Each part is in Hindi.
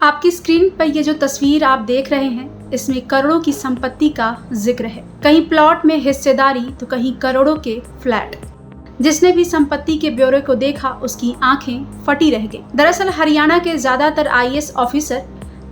आपकी स्क्रीन पर ये जो तस्वीर आप देख रहे हैं, इसमें करोड़ों की संपत्ति का जिक्र है। कहीं प्लॉट में हिस्सेदारी तो कहीं करोड़ों के फ्लैट। जिसने भी संपत्ति के ब्यौरे को देखा उसकी आंखें फटी रह गई। दरअसल हरियाणा के ज्यादातर आईएएस ऑफिसर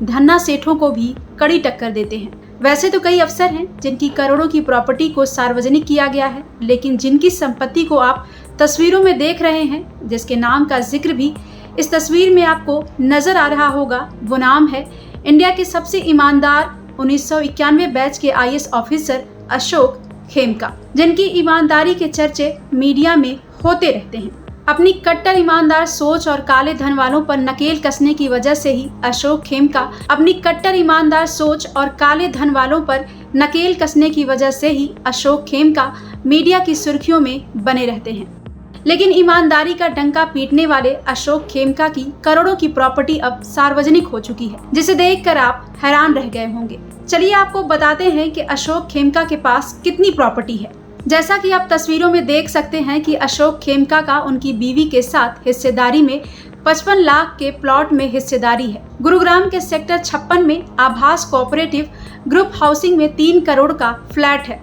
धन्ना सेठों को भी कड़ी टक्कर देते हैं। वैसे तो कई अफसर हैं जिनकी करोड़ों की प्रॉपर्टी को सार्वजनिक किया गया है, लेकिन जिनकी संपत्ति को आप तस्वीरों में देख रहे हैं, जिसके नाम का जिक्र भी इस तस्वीर में आपको नजर आ रहा होगा, वो नाम है इंडिया के सबसे ईमानदार 1991 बैच के आईएएस ऑफिसर अशोक खेमका, जिनकी ईमानदारी के चर्चे मीडिया में होते रहते हैं। अपनी कट्टर ईमानदार सोच और काले धन वालों पर नकेल कसने की वजह से ही अशोक खेमका अपनी कट्टर ईमानदार सोच और काले धन वालों पर नकेल कसने की वजह से ही अशोक खेमका मीडिया की सुर्खियों में बने रहते हैं। लेकिन ईमानदारी का डंका पीटने वाले अशोक खेमका की करोड़ों की प्रॉपर्टी अब सार्वजनिक हो चुकी है, जिसे देखकर आप हैरान रह गए होंगे। चलिए आपको बताते हैं कि अशोक खेमका के पास कितनी प्रॉपर्टी है। जैसा कि आप तस्वीरों में देख सकते हैं कि अशोक खेमका का उनकी बीवी के साथ हिस्सेदारी में 55 लाख के प्लॉट में हिस्सेदारी है। गुरुग्राम के सेक्टर 56 में आभास कोऑपरेटिव ग्रुप हाउसिंग में 3 करोड़ का फ्लैट है।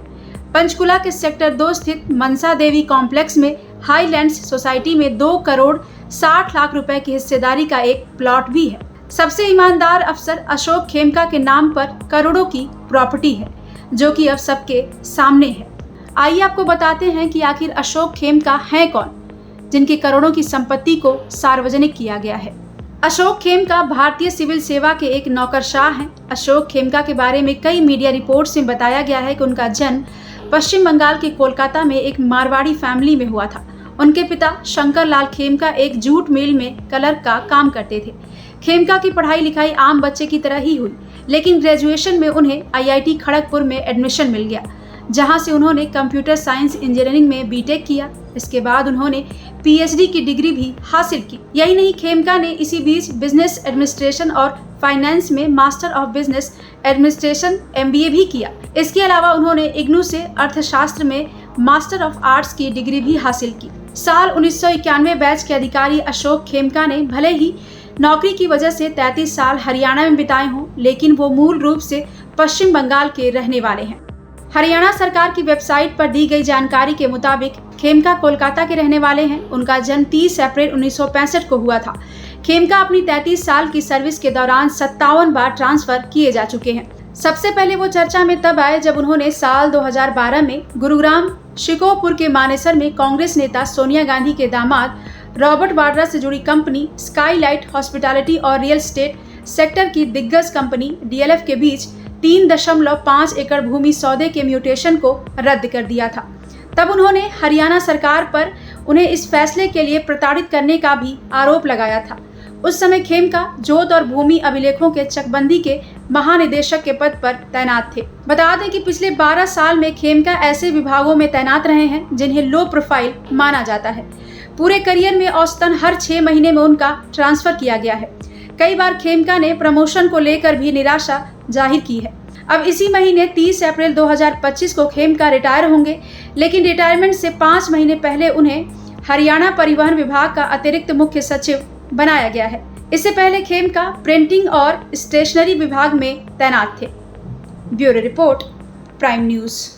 पंचकुला के सेक्टर 2 स्थित मनसा देवी कॉम्प्लेक्स में हाईलैंड्स सोसाइटी में 2 करोड़ 60 लाख रुपए की हिस्सेदारी का एक प्लॉट भी है। सबसे ईमानदार अफसर अशोक खेमका के नाम पर करोड़ों की प्रॉपर्टी है, जो कि अब सबके सामने है। आइए आपको बताते हैं कि आखिर अशोक खेमका हैं कौन, जिनकी करोड़ों की संपत्ति को सार्वजनिक किया गया है। अशोक खेमका भारतीय सिविल सेवा के एक नौकरशाह हैं। अशोक खेमका के बारे में कई मीडिया रिपोर्ट्स में बताया गया है कि उनका जन्म पश्चिम बंगाल के कोलकाता में एक मारवाड़ी फैमिली में हुआ था। उनके पिता शंकर लाल खेमका एक जूट मिल में क्लर्क का काम करते थे। खेमका की पढ़ाई लिखाई आम बच्चे की तरह ही हुई, लेकिन ग्रेजुएशन में उन्हें आईआईटी खड़गपुर में एडमिशन मिल गया, जहां से उन्होंने कंप्यूटर साइंस इंजीनियरिंग में बीटेक किया। इसके बाद उन्होंने पीएचडी की डिग्री भी हासिल की। यही नहीं, खेमका ने इसी बीच बिजनेस एडमिनिस्ट्रेशन और फाइनेंस में master of business administration MBA भी किया। इसके अलावा उन्होंने इग्नू से अर्थशास्त्र में मास्टर ऑफ आर्ट्स की डिग्री भी हासिल की। साल 1991 बैच के अधिकारी अशोक खेमका ने भले ही नौकरी की वजह से 33 साल हरियाणा में बिताए हों, लेकिन वो मूल रूप से पश्चिम बंगाल के रहने वाले हैं। हरियाणा सरकार की वेबसाइट पर दी गई जानकारी के मुताबिक खेमका कोलकाता के रहने वाले हैं। उनका जन्म 30 अप्रैल 1965 को हुआ था। खेमका अपनी 33 साल की सर्विस के दौरान 57 बार ट्रांसफर किए जा चुके हैं। सबसे पहले वो चर्चा में तब आए जब उन्होंने साल 2012 में गुरुग्राम शिकोपुर के मानेसर में कांग्रेस नेता सोनिया गांधी के दामाद रॉबर्ट वाड्रा से जुड़ी कंपनी स्काईलाइट हॉस्पिटैलिटी और रियल एस्टेट सेक्टर की दिग्गज कंपनी डीएलएफ के बीच 3.5 एकड़ भूमि सौदे के म्यूटेशन को रद्द कर दिया था। तब उन्होंने हरियाणा सरकार पर उन्हें इस फैसले के लिए प्रताड़ित करने का भी आरोप लगाया था। उस समय खेमका जोत और भूमि अभिलेखों के चकबंदी के महानिदेशक के पद पर तैनात थे। बता दें कि पिछले 12 साल में खेमका ऐसे विभागों में तैनात रहे हैं जिन्हें लो प्रोफाइल माना जाता है। पूरे करियर में औसतन हर 6 महीने में उनका ट्रांसफर किया गया है। कई बार खेमका ने प्रमोशन को लेकर भी निराशा जाहिर की है। अब इसी महीने 30 अप्रैल 2025 को खेमका रिटायर होंगे, लेकिन रिटायरमेंट से 5 महीने पहले उन्हें हरियाणा परिवहन विभाग का अतिरिक्त मुख्य सचिव बनाया गया है। इससे पहले खेमका प्रिंटिंग और स्टेशनरी विभाग में तैनात थे। Bureau report, prime news.